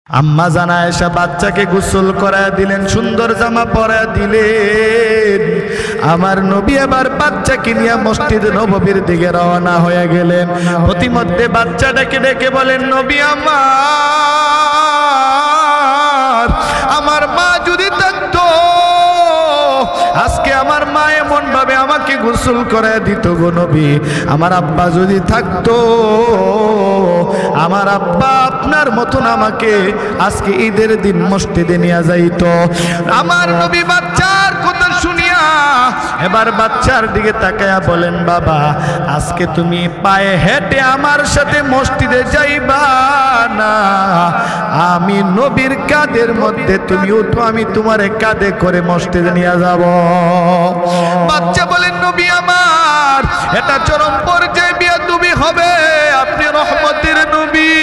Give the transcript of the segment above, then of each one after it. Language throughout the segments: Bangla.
আম্মা জান আয়েশা বাচ্চাকে গোসল করায় দিলেন, সুন্দর জামা পরায় দিলেন। আমার নবী এবার বাচ্চাকে নিয়ে মসজিদ নববীর দিকে রওনা হয়ে গেলেন। প্রতিমধ্যে বাচ্চা ডেকে ডেকে বলেন, নবী আমার মা যদি থাকতো, আজকে আমার মা এমন ভাবে আমাকে গোসল করায় দিত গো নবী। আমার আব্বা যদি থাকতো, আমার আব্বা আপনার মতন আমাকে আজকে ঈদের দিন মসজিদে নিয়ে যাইতো। আমার নবী বাচ্চার কথা শুনিয়া এবার বাচ্চার দিকে তাকায়া বলেন, বাবা আজকে তুমি পায়ে হেঁটে আমার সাথে মসজিদে যাইবা না, আমি নবীর কাঁধের মধ্যে তুমি উঠো, আমি তোমারে কাঁধে করে মসজিদে নিয়ে যাব। বাচ্চা বলেন, নবী আমার এটা চরম পর্যায়ে বিয়াদবি হবে। আপনি রহমতের নবী,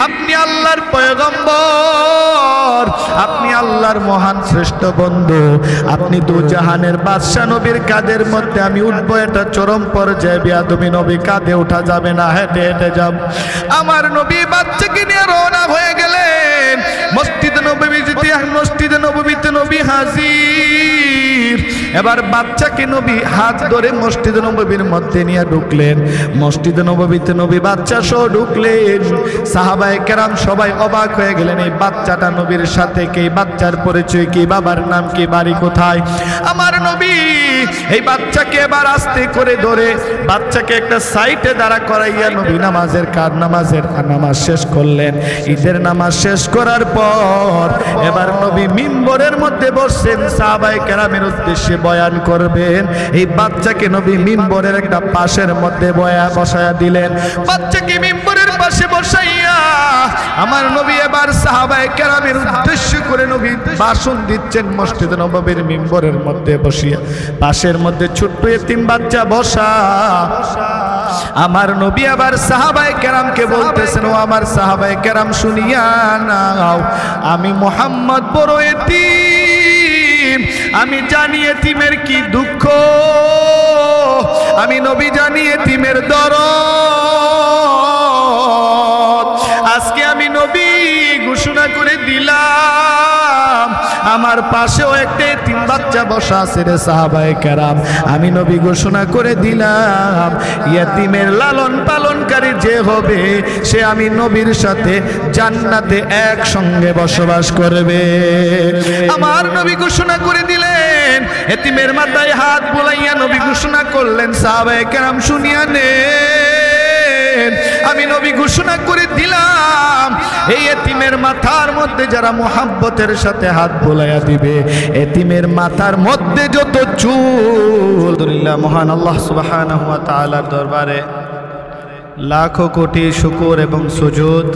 আপনি আল্লাহর পয়গম্বর, আপনি আল্লাহর মহান শ্রেষ্ঠ বন্ধু, আপনি দু জাহানের বাদশা, নবীর কাঁধের মধ্যে আমি উঠবো, এটা চরম পর্যায়ে বিয়াদবি। নবী কাঁধে ওঠা যাবে না, হেঁটে হেঁটে যাব। আমার নবী বাচ্চাকে নিয়ে রওনা হয়ে গেলেন মসজিদে নববীতে। নবী হাজির। এবার বাচ্চাকে নবী হাত ধরে মসজিদে নববীর মধ্যে নিয়ে ঢুকলেন। মসজিদে নববীতে নবী বাচ্চা সহ ঢুকলেন। সাহাবায়ে কেরাম সবাই অবাক হয়ে গেলেন, এই বাচ্চাটা নবীর সাথে কে, বাচ্চার পরিচয় কি, বাবার নাম কি, বাড়ি কোথায়। আমার নবী এই বাচ্চাকে এবার আস্তে করে ধরে বাচ্চাকে একটা সাইডে দাঁড়া করাইয়া নবী নামাজ শেষ করলেন। ঈদের নামাজ শেষ করার পর এবার নবী মিম্বরের মধ্যে বসছেন, সাহাবায়ে কেরামের উদ্দেশ্যে বয়ান করবেন। এই বাচ্চাকে নবী মিম্বরের একটা পাশের মধ্যে বসায়া দিলেন। বাচ্চাকে মিম্বরের পাশে বসাইয়া আমার নবী এবার সাহাবায়ে কেরামের উদ্দেশ্য করে নবী ভাষণ দিচ্ছেন মসজিদ নববীর মিম্বরের মধ্যে বসিয়া। পাশের মধ্যে ছোট্ট এতিম বাচ্চা বসা। আমার নবী আবার সাহাবায়ে কেরামকে বলতেছেন, ও আমার সাহাবায়ে কেরাম শুনিয়া নাও, আমি মুহাম্মদ বড় এতিম, আমি জানি এতিমের কি দুঃখ, আমি নবী জানি এতিমের দরদ। আজকে আমি নবী ঘোষণা করে দিলাম, আমার পাশেও একটা এতিম বাচ্চা বসা আছে রে সাহাবায়ে কেরাম, আমি নবী ঘোষণা করে দিলাম, এতিমের লালন পালনকারী যে হবে সে আমি নবীর সাথে জান্নাতে একসঙ্গে বসবাস করবে। আমার নবী ঘোষণা করে দিলেন। এতিমের মাথায় হাত বুলাইয়া নবী ঘোষণা করলেন, সাহাবায়ে কেরাম শুনিয়া নেন, আমি নবী ঘোষণা করে দিলাম, এই এতিমের মাথার মধ্যে যারা মুহাব্বতের সাথে হাত বোলাইয়া দিবে, এতিমের মাথার মধ্যে যত চুল, আলহামদুলিল্লাহ, মহান আল্লাহ সুবহানাহু ওয়া তাআলার দরবারে লাখো কোটি শুকর এবং সুজুদ,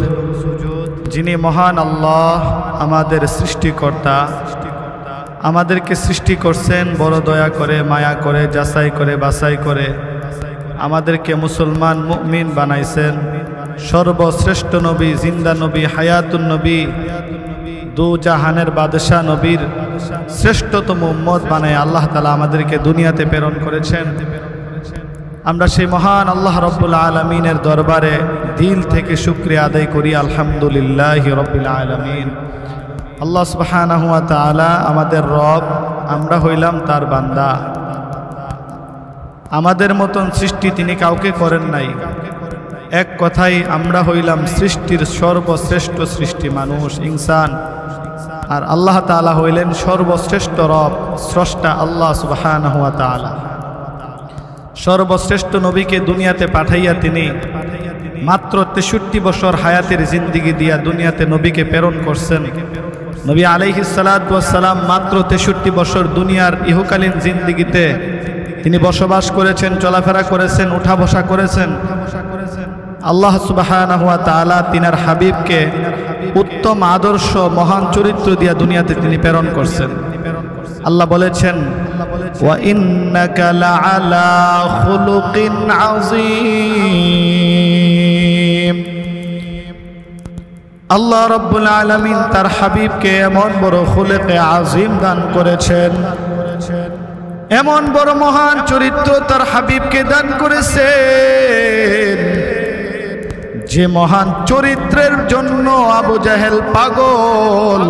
যিনি মহান আল্লাহ, আমাদের সৃষ্টিকর্তা, আমাদেরকে সৃষ্টি করছেন বড় দয়া করে, মায়া করে, যাচাই করে, বাছাই করে আমাদেরকে মুসলমান মুমিন বানাইছেন। সর্বশ্রেষ্ঠ নবী, জিন্দা নবী, হায়াতুন নবী, দু জাহানের বাদশাহ নবীর শ্রেষ্ঠতম উম্মত বানায় আল্লাহ তাআলা আমাদেরকে দুনিয়াতে প্রেরণ করেছেন। আমরা সেই মহান আল্লাহ রব্বুল আলামিনের দরবারে দিল থেকে শুকরিয়া আদায় করি, আলহামদুলিল্লাহি রব্বিল আলামিন। আল্লাহ সুবহানাহু ওয়া তাআলা আমাদের রব, আমরা হইলাম তার বান্দা। আমাদের মতন সৃষ্টি তিনি কাউকে করেন নাই। এক কথাই আমরা হইলাম সৃষ্টির সর্বশ্রেষ্ঠ সৃষ্টি, মানুষ, ইনসান। আর আল্লাহ তাআলা হইলেন সর্বশ্রেষ্ঠ রব, স্রষ্টা আল্লাহ সুবহানাহু ওয়া তাআলা। সর্বশ্রেষ্ঠ নবীকে দুনিয়াতে পাঠাইয়া তিনি মাত্র 63 বছর হায়াতের জিন্দিগি দিয়া দুনিয়াতে নবীকে প্রেরণ করছেন। নবী আলাইহিস সালাতু ওয়াস সালাম মাত্র 63 বছর দুনিয়ার ইহকালীন জিন্দিগিতে তিনি বসবাস করেছেন, চলাফেরা করেছেন, উঠা বসা করেছেন। আল্লাহ সুবহানাহু ওয়া তাআলা তিনার হাবিবকে উত্তম আদর্শ, মহান চরিত্র দিয়া দুনিয়াতে তিনি প্রেরণ করছেন। আল্লাহ বলেছেন, ওয়া ইন্নাকা লাআলা খুলুকিন আযীম। আল্লাহ রাব্বুল আলামিন তার হাবিবকে এমন বড় খুলুকে আযীম দান করেছেন, এমন বড় মহান চরিত্র তার হাবিবকে দান করেছেন, যে মহান চরিত্রের জন্য আবু জাহেল পাগল,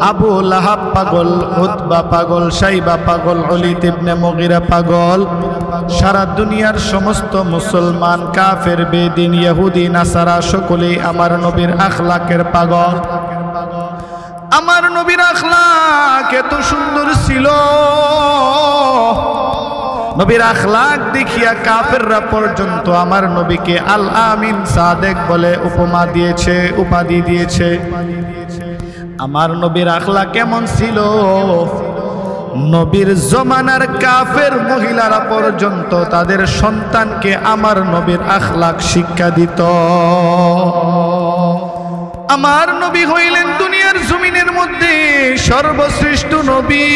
আবু লাহাব পাগল, উতবা পাগল, শাইবা পাগল, ওলীদ ইবনে মুগীরা পাগল, সারা দুনিয়ার সমস্ত মুসলমান, কাফের, বেদিন, ইহুদি, নাসারা সকলেই আমার নবীর আখলাকের পাগল। আমার নবীর আখলাক এত সুন্দর ছিল, নবীর আখলাক দেখিয়া কাফেররা পর্যন্ত আমার নবীকে আল আমিন সাদেক বলে উপমা দিয়েছে, উপাধি দিয়েছে। আমার নবীর আখলাক কেমন ছিল, নবীর জমানার কাফের মহিলারা পর্যন্ত তাদের সন্তানকে আমার নবীর আখলাক শিক্ষা দিত। আমার নবী হইলেন দুনিয়ার জমিনের মধ্যে সর্বশ্রেষ্ঠ নবী।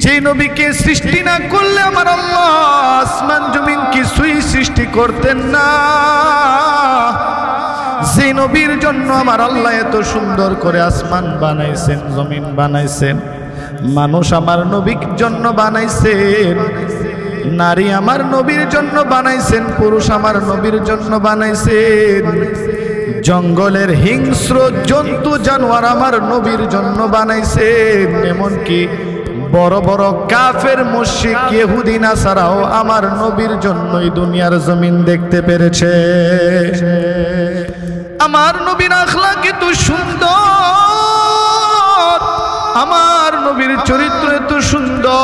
যে নবীকে সৃষ্টি না করলে আমার আল্লাহ আসমান জমিন কিছুই সৃষ্টি করতেন না। যে নবীর জন্য আমার আল্লাহ এত সুন্দর করে আসমান বানাইছেন, জমিন বানাইছেন, মানুষ আমার নবীর জন্য বানাইছেন, নারী আমার নবীর জন্য বানাইছেন, পুরুষ আমার নবীর জন্য বানাইছেন, জঙ্গলের হিংস্র জন্তু জানোয়ার আমার নবীর জন্য বানাইছেন, এমনকি বড় বড় কাফের মুশরিক ইহুদি নাসারাও আমার নবীর জন্যই দুনিয়ার জমিন দেখতে পেরেছে। আমার নবীর আখলাক এত সুন্দর, আমার নবীর চরিত্র এত সুন্দর।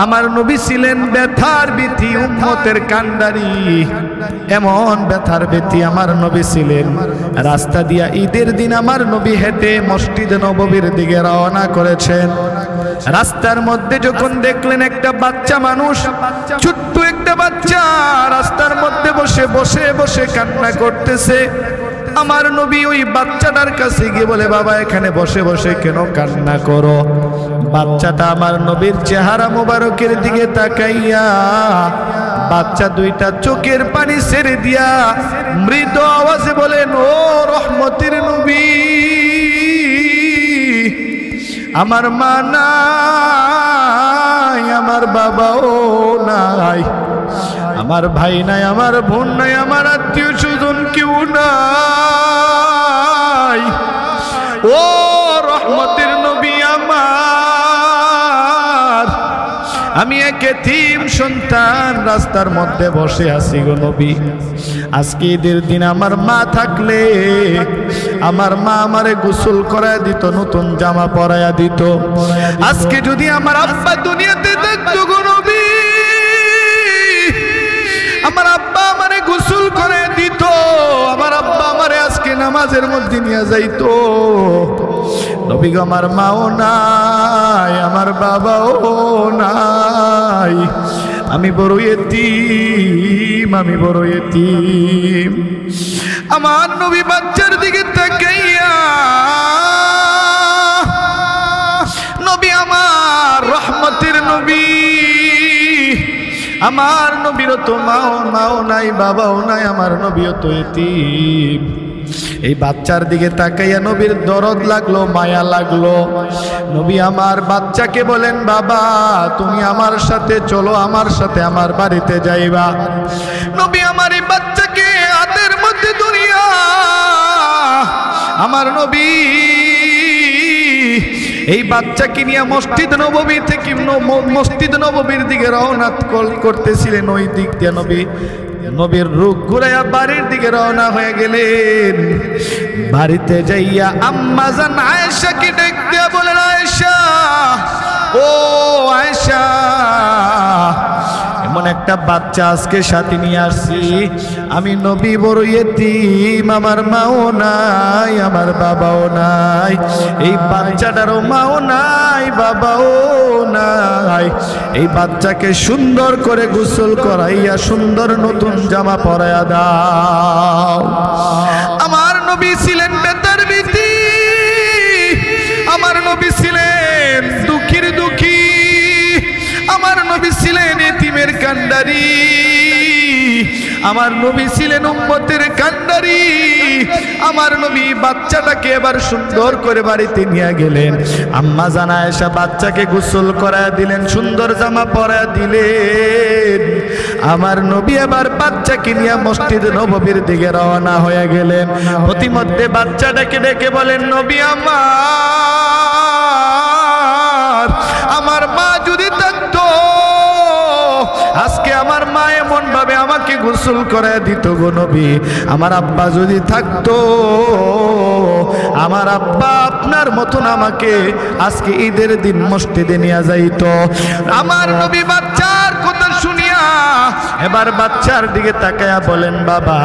আমার নবী ছিলেন ব্যথার ব্যথী, উম্মতের কান্ডারি। এমন ব্যথার ব্যথী আমার নবী ছিলেন, রাস্তা দিয়া ঈদের দিন আমার নবী হেঁটে মসজিদে নববীর দিকে রওনা করেছেন। রাস্তার মধ্যে যখন দেখলেন একটা বাচ্চা মানুষ, ছোট্ট একটা বাচ্চা রাস্তার মধ্যে বসে বসে বসে কান্না করতেছে, আমার নবী ওই বাচ্চাটার কাছে গিয়ে বলে, বাবা এখানে বসে বসে কেন কান্না করো? বাচ্চাটা আমার নবীর চেহারা মোবারকের দিকে তাকাইয়া বাচ্চা দুইটা চোখের পানি ছেড়ে দিয়া মৃদু আওয়াজে বলেন, ও রহমতের নবী, আমার মা নাই, আমার বাবাও নাই, আমার ভাই নাই, আমার বোন নাই, আমার আত্মীয় স্বজন কেউ নাই। ও রহমতের নবী আমার, আমি এক এতিম সন্তান রাস্তার মধ্যে বসে আছি গো নবী। আজকে ঈদের দিন আমার মা থাকলে আমার মা আমারে গোসল করায় দিত, নতুন জামা পরাইয়া দিত। আজকে যদি আমার আব্বা দুনিয়াতে থাকতো গো নবী, আমার আব্বা আমারে গোসল করে দিত, আমার আব্বা আমারে আজকে নামাজের মধ্যে নিয়ে যাইতো। নবী গো আমার মাও নাই, আমার বাবাও নাই, আমি বড় এতিম, আমি বড় এতিম। আমার নবী বাচ্চার দিকে তাকাইয়া, নবী আমার রহমতের নবী, আমার নবীরও তো মাও নাই, বাবাও নাই, আমার নবীও তো এতিম। এই বাচ্চার দিকে তাকাইয়া নবীর দরদ লাগলো, মায়া লাগলো। নবী আমার বাচ্চাকে বলেন, বাবা তুমি আমার সাথে চলো, আমার সাথে আমার বাড়িতে যাইবা। নবী আমার এই বাচ্চাকে হাতের মধ্যে ধরিয়া আমার নবী এই বাচ্চাকে নিয়ে মসজিদ নববী থেকে মসজিদ নববীর দিকে রওনা করতেছিলেন। ওই দিক দিয়ে নবীর রূপ ঘুরাইয়া বাড়ির দিকে রওনা হয়ে গেলেন। বাড়িতে যাইয়া আম্মা জান আয়েশাকে ডাক দিয়া বলেন, আয়েশা, ও আয়েশা, এমন একটা বাচ্চা আজকে সাথে নিয়ে আসছি, আমি নবী বড় এতিম, আমার মাও নাই, আমার বাবাও নাই, এই বাচ্চাটারও মাও নাই, বাবাও নাই। এই বাচ্চাকে সুন্দর করে গোসল করাইয়া সুন্দর নতুন জামা পরাইয়া দাও। আমার নবী ছিলেন বেতার বিতি, আমার নবী ছিলেন দুঃখীর দুঃখী, আমার নবী ছিলেন এতিমের কান্ডারি, আমার নবী ছিলেন উম্মতের কান্ডারি। আমার নবী বাচ্চাটাকে এবার সুন্দর করে বাড়িতে নিয়ে গেলেন। আম্মা জান আয়েশা বাচ্চাকে গোসল করায় দিলেন, সুন্দর জামা পরায় দিলেন। আমার নবী এবার বাচ্চাকে নিয়ে মসজিদে নববীর দিকে রওনা হয়ে গেলেন। প্রতিমধ্যে বাচ্চাটাকে ডেকে বলেন, নবী আমার মা যদি থাকতো, আজকে আমার মা এমন ভাবে আমাকে গোসল করে দিত গো নবী। আমার আব্বা যদি থাকতো, আমার আব্বা আপনার মতন আমাকে আজকে ঈদের দিন মসজিদে নিয়ে যাইতো। আমার নবী বাচ্চার কথা শুনিয়া এবার বাচ্চার দিকে তাকায়া বলেন, বাবা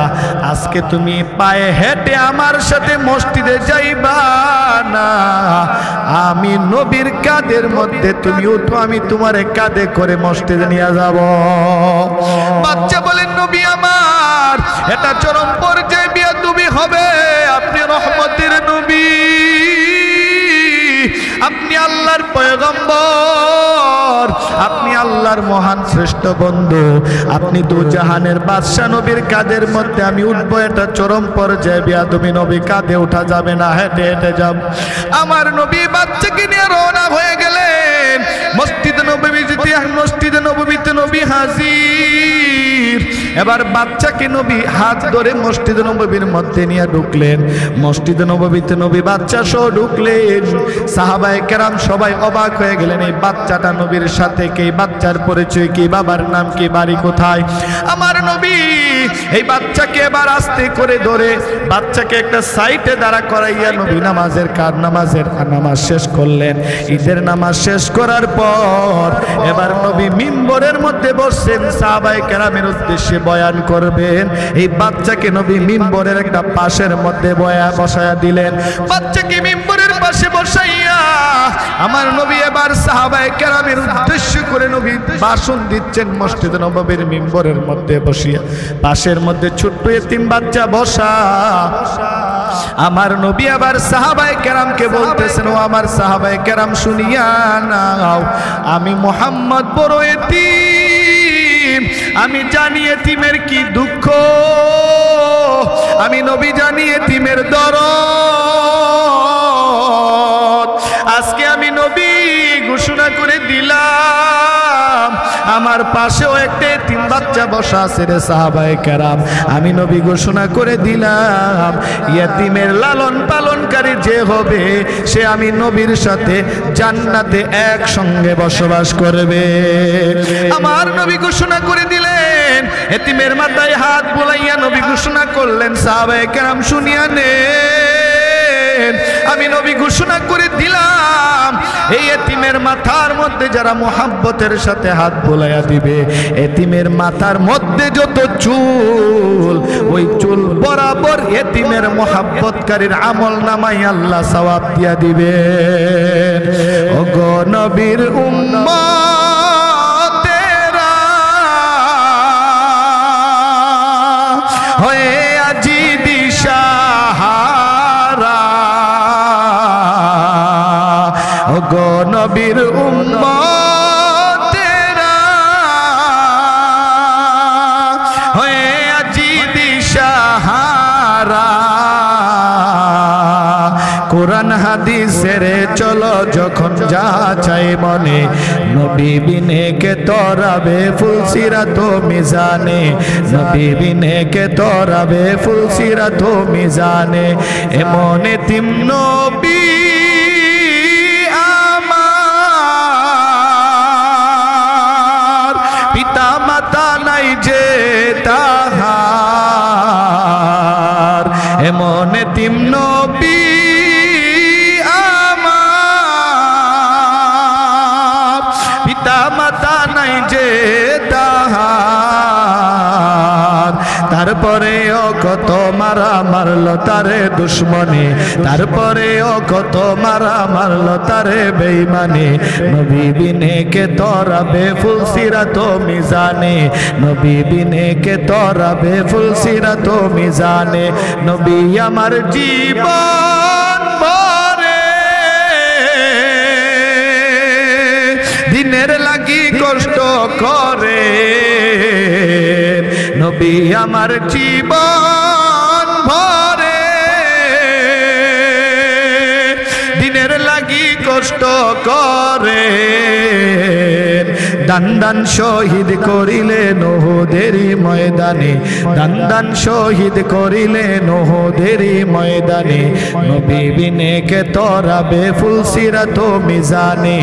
আজকে তুমি পায়ে হেঁটে আমার সাথে মসজিদে যাইবা না, আমি নবীর কাঁধের মধ্যে তুমি উঠো, আমি তোমারে কাঁধে করে মসজিদে নিয়ে যাব। বাচ্চা বলেন, নবী আমার এটা চরম পর্যায়ে বিয়াদবি হবে। আপনি রহমতের নবী, আপনি আল্লাহর পয়গম্বর, আপনি আল্লাহর মহান শ্রেষ্ঠ বন্ধু, আপনি দু জাহানের বাদশা, নবীর কাঁধের মধ্যে আমি উঠবো, এটা চরম পর্যায়ে বিয়াদবি। নবী কাঁধে ওঠা যাবে না, হেঁটে হেঁটে যাব। আমার নবী বাচ্চাকে নিয়ে রওনা হয়ে গেলেন মসজিদে নববীতে। নবী হাজির। এবার বাচ্চাকে নবী হাত ধরে মসজিদে নববীর মধ্যে নিয়ে ঢুকলেন। মসজিদে নববীতে নবী বাচ্চা সহ ঢুকলেন। সাহাবায়ে কেরাম সবাই অবাক হয়ে গেলেন, এই বাচ্চাটা নবীর সাথে কে, বাচ্চার পরিচয় কি, বাবার নাম কি, বাড়ি কোথায়। আমার নবী এই বাচ্চাকে এবার আস্তে করে ধরে বাচ্চাকে একটা সাইডে দাঁড়া করাইয়া নবী নামাজের নামাজ শেষ করলেন। ঈদের নামাজ শেষ করার পর এবার নবী মিম্বরের মধ্যে বসছেন, সাহাবায়ে কেরামের উদ্দেশ্যে বয়ান করবেন। এই বাচ্চাকে নবী মিম্বরের একটা পাশের মধ্যে বসায়া দিলেন। বাচ্চাকে মিম্বরের পাশে বসাইয়া আমার নবী এবার সাহাবায়ে কেরামের উদ্দেশ্য করে নবী ভাষণ দিচ্ছেন মসজিদে নববীর মিম্বরের মধ্যে বসিয়া। পাশের মধ্যে ছোট্ট এতিম বাচ্চা বসা। আমার নবী আবার সাহাবায়ে কেরামকে বলতেছেন, ও আমার সাহাবায়ে কেরাম শুনিয়া নাও, আমি মুহাম্মদ বড় এতিম, আমি জানি এতিমের কি দুঃখ, আমি নবী জানি এতিমের দরদ। আজকে আমি নবী ঘোষণা করে দিলাম, আমার পাশেও একটা এতিম বাচ্চা বসা আছে রে সাহাবায়ে কেরাম, আমি নবী ঘোষণা করে দিলাম, এতিমের লালন পালনকারী যে হবে সে আমি নবীর সাথে জান্নাতে একসঙ্গে বসবাস করবে। আমার নবী ঘোষণা করে দিলেন। এতিমের মাথায় হাত বুলাইয়া নবী ঘোষণা করলেন, সাহাবায়ে কেরাম শুনিয়া নেন, আমি নবী ঘোষণা করে দিলাম, এই এতিমের মাথার মধ্যে যারা মোহাব্বতের সাথে হাত বোলাইয়া দিবে, এতিমের মাথার মধ্যে যত চুল, ওই চুল বরাবর এতিমের মোহাব্বতকারীর আমল নামাই আল্লাহ সওয়াব দিয়া দিবে। ওগো নবীর উম্মতেরা হয়ে আজি দিশাহারা, ওগো নবীর উম্মতেরা হয়ে আজি দিশাহারা, কোরআন হাদিসের চলো যখন যা চাই মনে, নবী বিনে কে তরাবে ফুলসিরাত মিজানে, নবী বিনে কে তরাবে ফুলসিরাত মিজানে। এমন এতিম নবী পিতা মাতা নাই যে তাহার, এমন এতিম নবী আমার, পিতা মাতা নাই যে তাহার। তারপরেও কত মারা মারলো তারে দুশ্মনে, তারপরেও কত মারা মারলো তারে বেঈমানে, নবী বিনে কে তরাবে ফুলসিরাত মিজানে, নবী বিনে কে তরাবে ফুলসিরাত মিজানে। নবী আমার জীবন ভরে দিনের লাগি কষ্ট করে, নবী আমার জীবন ভরে কষ্ট করে দান দান শহীদ করিলেন উহুদের ময়দানে দান দান শহীদ করিলেন উহুদের ময়দানে নবী বিনে কে তরাবে ফুল সিরাত ও মিজানে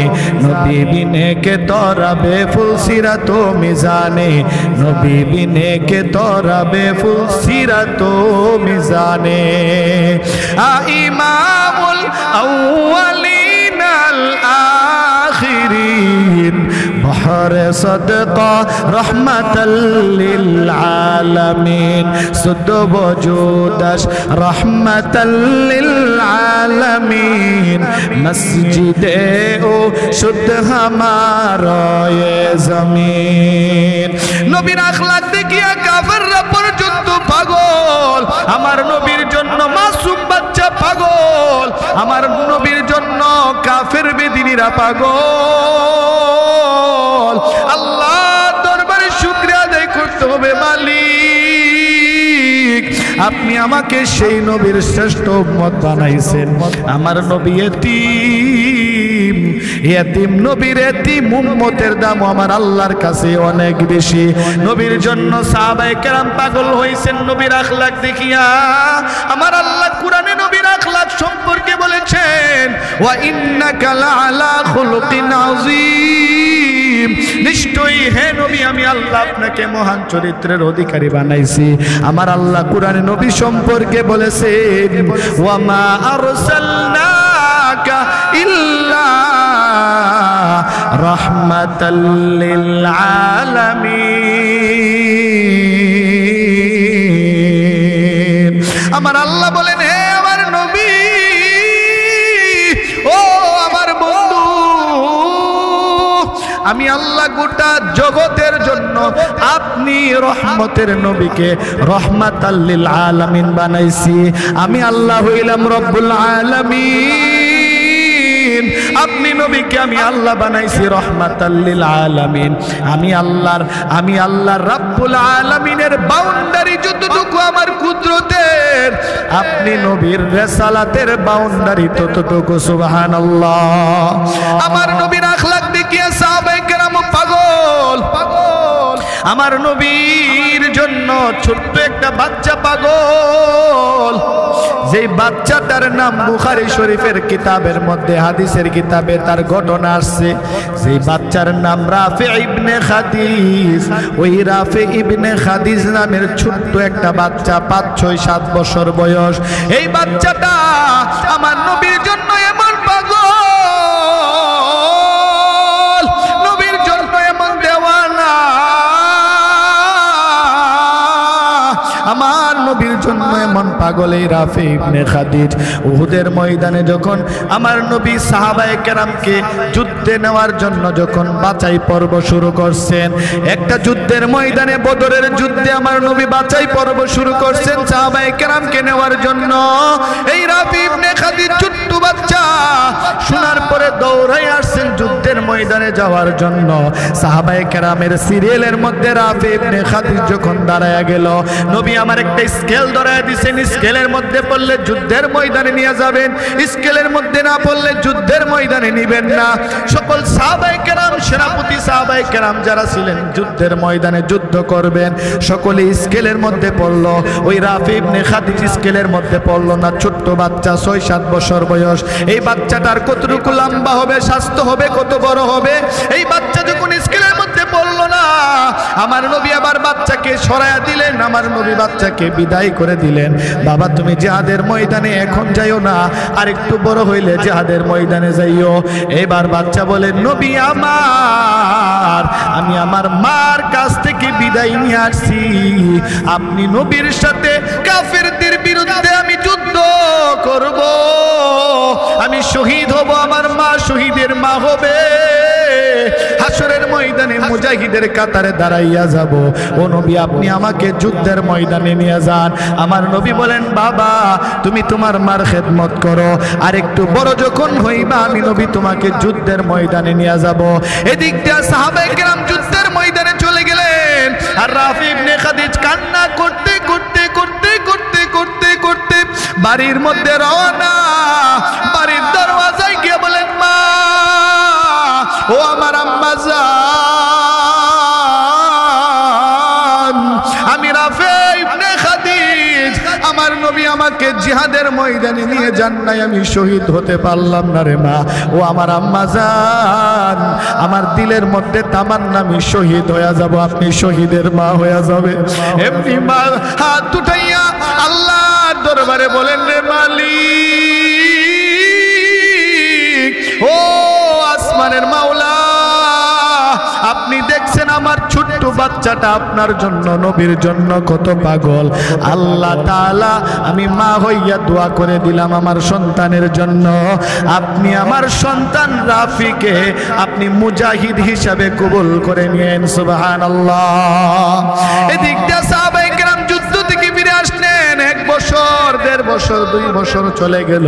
নবী বিনে কে তরাবে ফুল সিরাত ও মিজানে নবী বিনে কে তরাবে ফুল সিরাত ও মিজানে ইমামুল আউয়ালিন আল আখিরিন بحر صدقة رحمة للعالمين سد وجودش رحمة للعالمين مسجد او شد ہمارا یہ زمین নবীর আখলাক দেখিয়া কাফেররা পর্যন্ত পাগল আমার নবীর জন্য মাসুম বাচ্চা পাগল আমার নবীর জন্য কাফের বেদিনীরা পাগল আল্লাহ দরবারে শুকরিয়া আদায় করতে হবে মালিক আপনি আমাকে সেই নবীর শ্রেষ্ঠ উম্মত বানাইছেন আমার নবী এতিম এতিম নবীর এতিম উম্মতের দাম আমার আল্লাহর কাছে অনেক বেশি নবীর জন্য সাহাবায়ে কেরাম পাগল হইছেন নবীর আখলাক দেখিয়া আমার আল্লাহ কুরআনে নবীর আখলাক সম্পর্কে বলেছেন ওয়া ইন্নাকা লাআলা খুলুকিন আযীম নিশ্চয়ই হে নবী আমি আল্লাহ আপনাকে মহান চরিত্রের অধিকারী বানাইছি আমার আল্লাহ কুরআনে নবী সম্পর্কে বলেছেন ওয়া মা আরসালনাকা ইল্লা রাহমাতাল লিল আলামিন আমার আল্লাহ বলেন হে আমার নবী ও আমার বন্ধু আমি আল্লাহ গোটা জগতের জন্য আপনি রহমতের নবীকে রহমাতাল লিল আলামিন বানাইছি আমি আল্লাহ হইলাম রব্বুল আলামিন আপনি নবীকে আমি আল্লাহ বানাইছি রহমাতাল লিল আলামিন আমি আল্লাহর রব্বুল আলামিনের বাউন্ডারি যতটুকু আমার কুদরতের আপনি নবীর রিসালাতের বাউন্ডারি ততটুকু সুবহানাল্লাহ আমার নবীর আখলাক দেখিয়া সাহাবায়ে কেরাম পাগল আমার নবীর জন্য ছোট্ট একটা বাচ্চা পাগল যে বাচ্চাটার নাম বুখারী শরীফের কিতাবের মধ্যে হাদিসের কিতাবে তার ঘটনা আসছে যে বাচ্চার নাম রাফি ইবনে খাদিজ ওই রাফি ইবনে খাদিজ নামের ছোট্ট একটা বাচ্চা 5-6-7 বছর বয়স এই বাচ্চাটা আমার নবীর জন্য এমন পাগল নবীর জন্য এমন দেওয়ানা আমার নবীর জন্য এমন পাগল এই রাফি ইবনে খাদিজ উহুদের ময়দানে যখন আমার নবী সাহাবায়ে কেরামকে যুদ্ধে নেওয়ার জন্য যখন বাছাই পর্ব শুরু করছেন একটা যুদ্ধের ময়দানে বদরের যুদ্ধে আমার নবী বাছাই পর্ব শুরু করছেন সাহাবায়ে কেরামকে নেওয়ার জন্য এই রাফি ইবনে খাদিজ ছোট্ট বাচ্চা শোনার পরে দৌড়াই আসছেন যুদ্ধের ময়দানে যাওয়ার জন্য সাহাবায়ে কেরামের সিরিয়ালের মধ্যে রাফি ইবনে খাদিজ যখন দাঁড়ায়া গেল নবী আমার একটা স্কেল ধরায় দিয়েছেন স্কেলের মধ্যে পড়লে যুদ্ধের ময়দানে নিয়ে যাবেন স্কেলের মধ্যে না পড়লে যুদ্ধের ময়দানে নিবেন না সকল সাহাবায়ে কেরাম সেনাপতি সাহাবায়ে কেরাম যারা ছিলেন যুদ্ধের ময়দানে যুদ্ধ করবেন সকলে স্কেলের মধ্যে পড়লো ওই রাফি ইবনে খাদিজ স্কেলের মধ্যে পড়লো না ছোট্ট বাচ্চা 6-7 বছর বয়স এই বাচ্চাটার কতটুকু লম্বা হবে স্বাস্থ্য হবে কত বড় হবে এই বাচ্চা যখন স্কেলের মধ্যে পড়লো না আমার নবী আবার বাচ্চাকে সরায়া দিলেন আমার নবী বাচ্চাকে বিদায় করে দিলেন বাবা তুমি জিহাদের ময়দানে এখন যাইও না আর একটু বড় হইলে জিহাদের ময়দানে যাইও এবার বাচ্চা বলে নবী আমি আমার মার কাছ থেকে বিদায় নিয়ে আসছি আপনি নবীর সাথে কাফেরদের বিরুদ্ধে আমি যুদ্ধ করব আমি শহীদ হব আমার মা শহীদের মা হবে হাসরের ময়দানে মুজাহিদের কাতারে দাঁড়াইয়া যাব ও নবী আপনি আমাকে যুদ্ধের ময়দানে নিয়ে যান আমার নবী বলেন বাবা তুমি তোমার মার খেদমত করো আর একটু বড় যখন হইবা আমি নবী তোমাকে যুদ্ধের ময়দানে নিয়ে যাব এদিক দিয়ে সাহাবায়ে কেরাম যুদ্ধের ময়দানে চলে গেলেন আর রাফি ইবনে খাদিজ কান্না করতে করতে করতে করতে করতে করতে বাড়ির মধ্যে রওনা বাড়ির দরওয়াজায় গিয়ে বলেন মা রাফি ইবনে খাদিজ, আমার নবী আমাকে জিহাদের ময়দানে নিয়ে যান নাই, আমি শহীদ হতে পারলাম না রে মা। ও আমার আম্মা জান, আমার দিলের মধ্যে তামান্না আমি শহীদ হয়ে যাব, আপনি শহীদের মা হয়ে যাবে। এমনি মা হাত উঠাইয়া আল্লাহর দরবারে বলেন, রে মালিক, ও আসমানের মাওলা, আপনি দেখছেন আমার ছোট্ট বাচ্চাটা আপনার জন্য, নবীর জন্য কত পাগল। আল্লাহ তাআলা, আমি মা হইয়া দোয়া করে দিলাম আমার সন্তানের জন্য, আপনি আমার সন্তান রাফিকে আপনি মুজাহিদ হিসাবে কবুল করে নিয়েন। সুবহানাল্লাহ। এদিক দিয়ে সাহাবায়ে কেরাম যুদ্ধ থেকে ফিরে আসলেন। 1 বছর, 1.5 বছর, 2 বছর চলে গেল।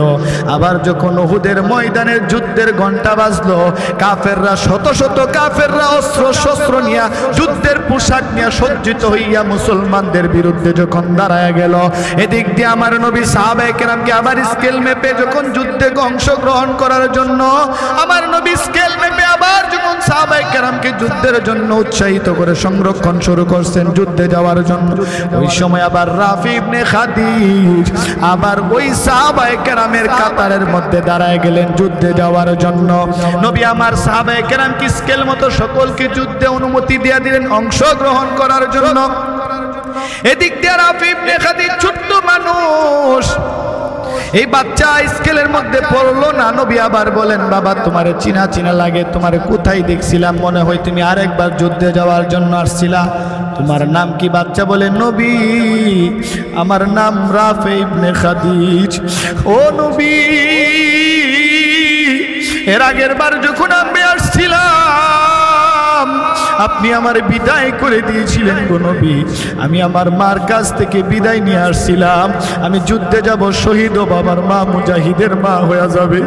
আবার যখন উহুদের ময়দানের যুদ্ধের ঘন্টা বাজলো, কাফেররা, শত শত কাফেররা অস্ত্র শস্ত্র নিয়ে, যুদ্ধের পোশাক নিয়ে সজ্জিত হইয়া মুসলমানদের বিরুদ্ধে যখন দাঁড়ায় গেল, এদিক দিয়ে আমার নবী সাহাবায়ে কেরামকে আবার স্কেল মেপে যখন যুদ্ধে অংশগ্রহণ করার জন্য, আমার নবী স্কেল মেপে আবার যখন সাহাবায়ে কেরামকে যুদ্ধের জন্য উৎসাহিত করে সংরক্ষণ শুরু করছেন যুদ্ধে যাওয়ার জন্য, ওই সময় আবার রাফি ইবনে খাদিজ আবার ওই সাহাবায়ে কেরামের কাতারের মধ্যে দাঁড়ায় গেলেন যুদ্ধে যাওয়ার জন্য। নবী আমার সাহাবায়ে কেরামকে স্কেল মতো সকলকে যুদ্ধে অনুমতি দিয়ে দিলেন অংশগ্রহণ করার জন্য। এদিক দিয়ে রাফি ইবনে খাদিজ ছোট্ট মানুষ, এই বাচ্চা স্কেলের মধ্যে পড়লো না। নবী আবার বলেন, বাবা তোমারে চিনা চিনা লাগে, তোমারে কোথায় দেখছিলাম, মনে হয় তুমি আরেকবার যুদ্ধে যাওয়ার জন্য আসছিলা, তোমার নাম কি? বাচ্চা বলে, নবী আমার নাম রাফি ইবনে খাদিজ। ও নবী, এর আগের বার যখন আমি আসছিলাম আপনি আমার বিদায় করে দিয়েছিলেন গো নবী, আমি আমার মার কাছ থেকে বিদায় নিয়ে আসছিলাম, আমি যুদ্ধে যাব, শহীদ হব, আমার মা মুজাহিদের মা হয়ে যাবে।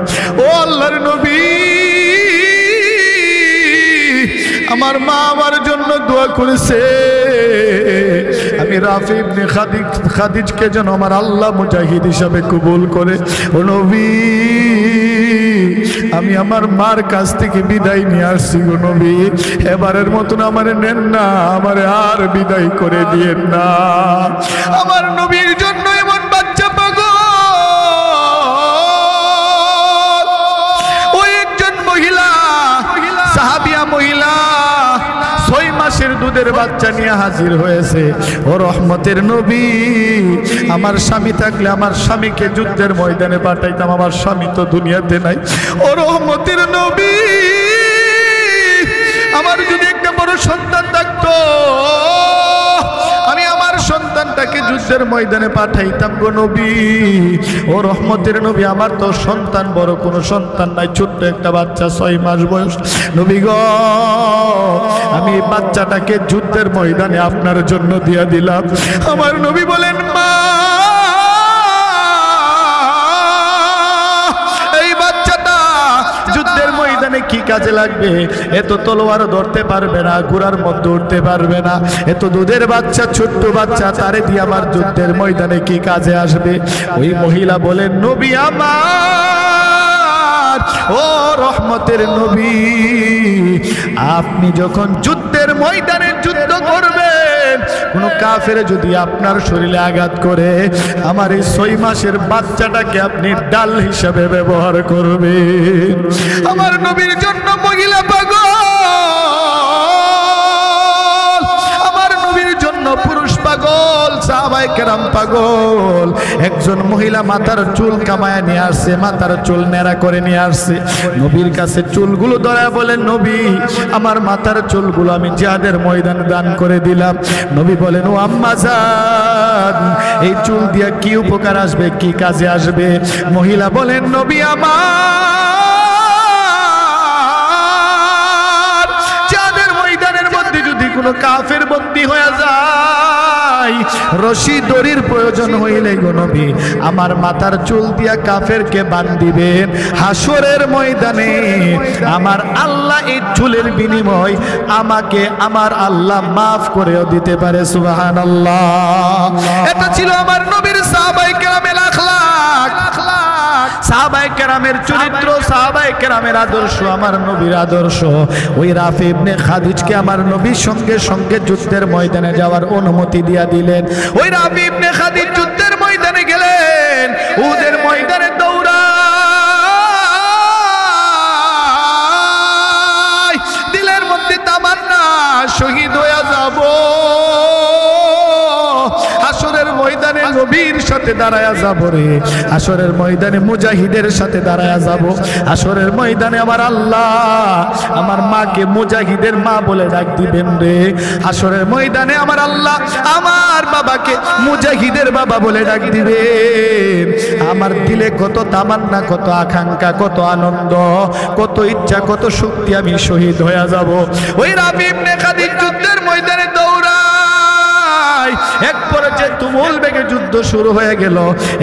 ও আল্লাহর নবী, আমার মা আমার জন্য দোয়া করেছে, আমি রাফি ইবনে খাদিজকে যেন আমার আল্লাহ মুজাহিদ হিসাবে কবুল করে। ও নবী, আমি আমার মার কাছ থেকে বিদায় নিয়ে আসছি গো নবী, এবারের মতন আমার নেন না, আমার আর বিদায় করে দিয়েন না। আমার নবীর জন্য এমন বাচ্চা পাগল। ওই একজন মহিলা, সাহাবিয়া মহিলা, 6 মাসের দুধের বাচ্চা নিয়ে হাজির হয়েছে। ও রহমতের নবী, আমার স্বামী থাকলে আমার স্বামীকে যুদ্ধের ময়দানে পাঠাইতাম, আমার স্বামী তো দুনিয়াতে নাই। ও রহমতের নবী, আমার যদি একটা বড় সন্তান থাকতো, আমি আমার সন্তানটাকে যুদ্ধের ময়দানে পাঠাইতাম গো নবী। ও রহমতের নবী, আমার তো সন্তান, বড় কোনো সন্তান নাই, ছোট্ট একটা বাচ্চা, 6 মাস বয়স। নবী গো, আমি এই বাচ্চাটাকে যুদ্ধের ময়দানে আপনার জন্য দিয়ে দিলাম। আমার নবী বলেন, মা এই বাচ্চাটা যুদ্ধের ময়দানে কি কাজে লাগবে? এত তলোয়ার ধরতে পারবে না, ঘোড়ার মধ্যে উঠতে পারবে না, এত দুধের বাচ্চা, ছোট্ট বাচ্চা, তারে দিয়ে আমার যুদ্ধের ময়দানে কি কাজে আসবে? ওই মহিলা বলেন, নবী আমার, ও রহমতের নবী, আপনি যখন যুদ্ধের ময়দানে যুদ্ধ করবেন, কোন কাফের যদি আপনার শরীরে আঘাত করে, আমার এই 6 মাসের বাচ্চাটাকে আপনি ডাল হিসাবে ব্যবহার করবেন। আমার নবীর জন্য মহিলা পাগল, আমার নবীর জন্য পুরুষ পাগল, সাহাবায়ে কেরাম পাগল। একজন মহিলা মাথার চুল কামায়া নিয়ে আসছে, মাথার চুল নেড়া করে নিয়ে আসছে, নবীর কাছে চুলগুলো ধরে বলেন, নবী আমার মাথার চুলগুলো আমি জিহাদের ময়দানে দান করে দিলাম। নবী বলেন, ও আম্মা জান, এই চুল দিয়ে কি উপকার আসবে, কি কাজে আসবে? মহিলা বলেন, নবী আমার জিহাদের ময়দানের মধ্যে যদি কোনো কাফের বন্দী হয়ে যায়, রশি দড়ির প্রয়োজন হইলে গো নবী আমার মাথার চুল দিয়া কাফেরকে বান্ধিবেন, হাসরের ময়দানে আমার আল্লাহ এই চুলের বিনিময় আমাকে আমার আল্লাহ মাফ করেও দিতে পারে। সুবহানাল্লাহ। এটা ছিল আমার নবীর সাহাবায়ে কেরামের আখলাক। সাহাবায়ে কেরামের চরিত্র, সাহাবায়ে কেরামের আদর্শ, আমার নবীর আদর্শ। ওই রাফি ইবনে খাদিজকে আমার নবীর সঙ্গে সঙ্গে যুদ্ধের ময়দানে যাওয়ার অনুমতি দিয়া দিলেন। ওই রাফি ইবনে খাদিজ যুদ্ধের ময়দানে গেলেন, উহুদের ময়দানে দৌড়ায়, দিলের মধ্যে তামান্না শহীদ হয়ে যাব, হাসরের ময়দানে নবীর সাথে দাঁড়ায়া যাব রে, হাসরের ময়দানে মুজাহিদের সাথে দাঁড়ায়া যাব, হাসরের ময়দানে আমার আল্লাহ আমার মাকে মুজাহিদের মা বলে ডাক দিবেন রে, হাসরের ময়দানে আমার আল্লাহ আমার বাবাকে মুজাহিদের বাবা বলে ডাক দিবেন। আমার দিলে কত তামান্না, কত আকাঙ্ক্ষা, কত আনন্দ, কত ইচ্ছা, কত শক্তি, আমি শহীদ হয়ে যাব। ওই রাফি ইবনে খাদিজ যুদ্ধের ময়দানে দৌড়ায়, এক পর্যায়ে তুমুল বেগে যুদ্ধ শুরু হয়ে গেল।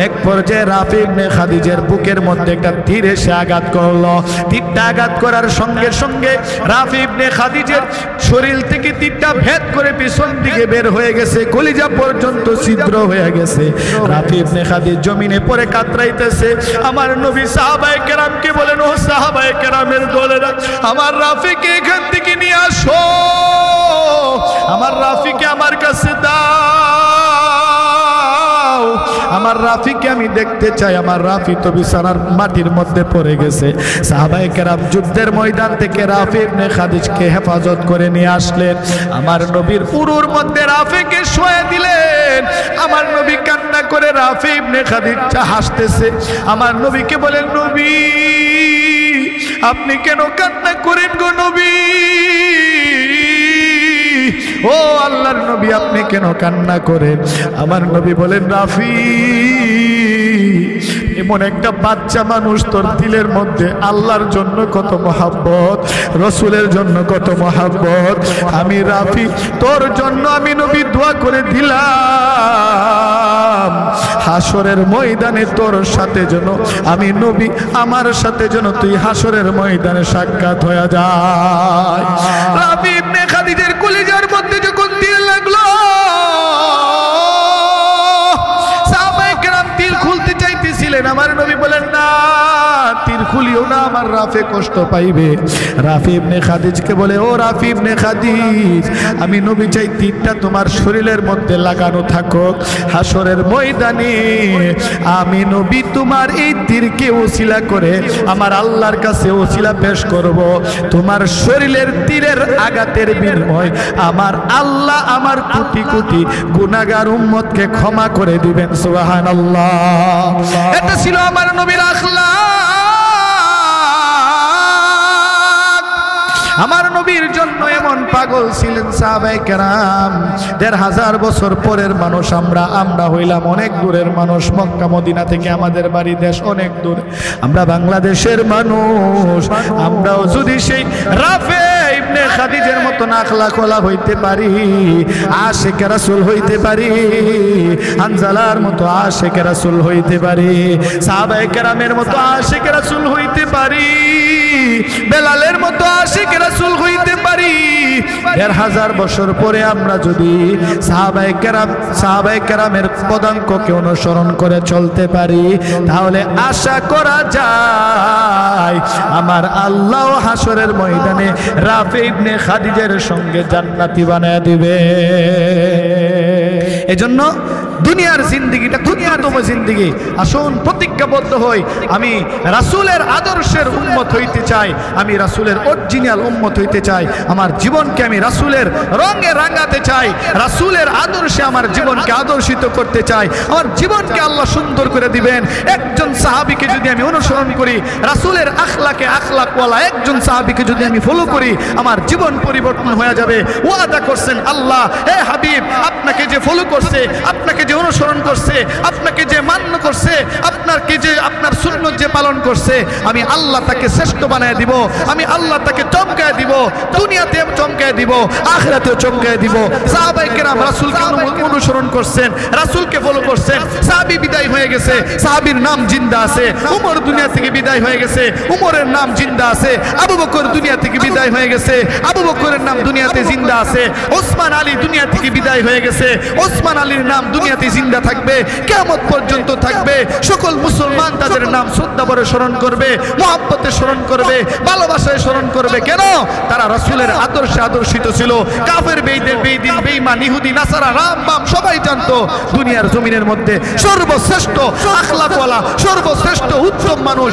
এক পর্যায়ে রাফি ইবনে খাদিজের বুকের মধ্যে একটা তীর এসে আঘাত করলো। তীরটা আঘাত করার সঙ্গে সঙ্গে রাফি ইবনে খাদিজের শরীর থেকে তীরটা ভেদ করে পিছন দিকে বের হয়ে গেছে, কলিজা পর্যন্ত ছিদ্র হয়ে গেছে। রাফি ইবনে খাদিজ জমিনে পড়ে কাতরাইতেছে। আমার নবী সাহাবায়ে কেরামকে বলেন, ও সাহাবায়ে কেরামের দলেরা, আমার রাফিকে এখান থেকে নিয়ে আসো, আমার রাফিকে আমার কাছে দাও, আমার রাফিকে আমি দেখতে চাই। আমার রাফি তো বিছানার মাটির মধ্যে পড়ে গেছে। সাহাবায়ে কেরাম যুদ্ধের ময়দান থেকে রাফি ইবনে খাদিজকে হেফাজত করে নিয়ে আসলেন। আমার নবীর উরুর মধ্যে রাফিকে শোয়া দিলেন। আমার নবী কান্না করে, রাফি ইবনে খাদিজ হাসতেছে। আমার নবীকে বলেন, নবী আপনি কেন কান্না করেন গো নবী? ও আল্লাহর নবী আপনি কেন কান্না করেন? আমার নবী বলেন, রাফি এমন একটা বাচ্চা মানুষ, তোর দিলের মধ্যে আল্লাহর জন্য কত মহাব্বত, রসুলের জন্য কত মহাব্বত। আমি রাফি তোর জন্য আমি নবী দোয়া করে দিলাম, হাসরের ময়দানে তোর সাথে যেন আমি নবী আমার সাথে যেন তুই হাসরের ময়দানে সাক্ষাৎ হয়ে যায়। রাফি ইবনে খাদিজের কলিজার মধ্যে যখন তীর লাগলো, সাহাবায়ে কেরাম তীর খুলতে চাইতেছিলেন। আমার নবী বলেন, না তীর খুলিও না, আমার রাফি কষ্ট পাইবে। রাফি ইবনে খাদিজকে বলে, ও রাফি ইবনে খাদিজ, আমি নবী চাই তীরটা তোমার শরীরের মধ্যে লাগানো থাকুক, হাসরের ময়দানে আমি নবী তোমার এই তীরকে ওসিলা করে আমার আল্লাহর কাছে ওসিলা পেশ করব। তোমার শরীরের তীরের আঘাতের বিনিময় আমার আল্লাহ আমার কোটি কোটি গুনাহগার উম্মতকে ক্ষমা করে দিবেন। সুবহানাল্লাহ। এটা ছিল আমার নবীর আখলাক। আমার নবীর জন্য এমন পাগল ছিলেন সাহাবায়ে কেরাম। ১৫০০ বছর পরের মানুষ আমরা হইলাম অনেক দূরের মানুষ। মক্কা মদিনা থেকে আমাদের বাড়ি দেশ অনেক দূর। আমরা বাংলাদেশের মানুষ। আমরাও যদি সেই রাফি ইবনে খাদিজের মতো আখলাকওয়ালা হইতে পারি, আশিক রাসূল হইতে পারি, হানজালার মতো আশিক রাসূল হইতে পারি, সাহাবায়ে কেরামের মতো আশিক রাসূল হইতে পারি, বেলালের মতো আশিক রাসূল হইতে পারি, ১৫০০ বছর পরে আমরা যদি সাহাবায়ে কেরামের পদাঙ্ককে অনুসরণ করে চলতে পারি, তাহলে আশা করা যায় আমার আল্লাহ হাসরের ময়দানে রাফি ইবনে খাদিজের সঙ্গে জান্নাতি বানায় দিবে। এজন্য দুনিয়ার জিন্দেগিটা দুনিয়াতম জিন্দেগি। আসুন প্রতিজ্ঞাবদ্ধ হই, আমি রাসূলের আদর্শের উম্মত হইতে চাই, আমি রাসূলের অরিজিনাল উম্মত হইতে চাই। আমার জীবনকে আমি রাসূলের রঙে রাঙাতে চাই, রাসূলের আদর্শে আমার জীবনকে আদর্শিত করতে চাই। আমার জীবনকে আল্লাহ সুন্দর করে দিবেন। একজন সাহাবীকে যদি আমি অনুসরণ করি, রাসূলের আখলাকে আখলাকওয়ালা একজন সাহাবীকে যদি আমি ফলো করি, আমার জীবন পরিবর্তন হয়ে যাবে। ওয়াদা করছেন আল্লাহ, হে হাবিব আপনাকে যে ফলো করছে, আপনাকে যে অনুসরণ করছে, আপনাকে যে মান্য করছে, আপনাকে যে আপনার সুন্নাত যে পালন করছে, আমি আল্লাহ তাকে শ্রেষ্ঠ বানায় দিব, আমি আল্লাহ তাকে চমকায় দিব, দুনিয়াতে চমকায় দিব, আখিরাতেও চমকায় দিব। সাহাবায়ে কেরাম রাসূলকে অনুসরণ করছেন, রাসূলকে ফলো করছেন। সাহাবী বিদায় হয়ে গেছে, সাহাবীর নাম জিন্দা আছে। উমর দুনিয়া থেকে বিদায় হয়ে গেছে, উমরের নাম জিন্দা আছে। আবু বকর দুনিয়া থেকে বিদায় হয়ে গেছে, আবু বকরের নাম দুনিয়াতে জিন্দা আছে। ওসমান আলী দুনিয়া থেকে বিদায় হয়ে গেছে, ওসমান আলীর নাম দুনিয়া জান্নাতে জিন্দা থাকবে, কিয়ামত পর্যন্ত থাকবে। সকল মুসলমান তাদের নাম শ্রদ্ধা ভরে স্মরণ করবে, মহব্বতে স্মরণ করবে, ভালোবাসায় স্মরণ করবে। কেন? তারা রাসূলের আদর্শে আদর্শিত ছিল। কাফের বেঈমান বেঈমান ইহুদি নাসারা রাম বাম সবাই জানতো দুনিয়ার জমিনের মধ্যে সর্বশ্রেষ্ঠ আখলাকওয়ালা, সর্বশ্রেষ্ঠ উত্তম মানুষ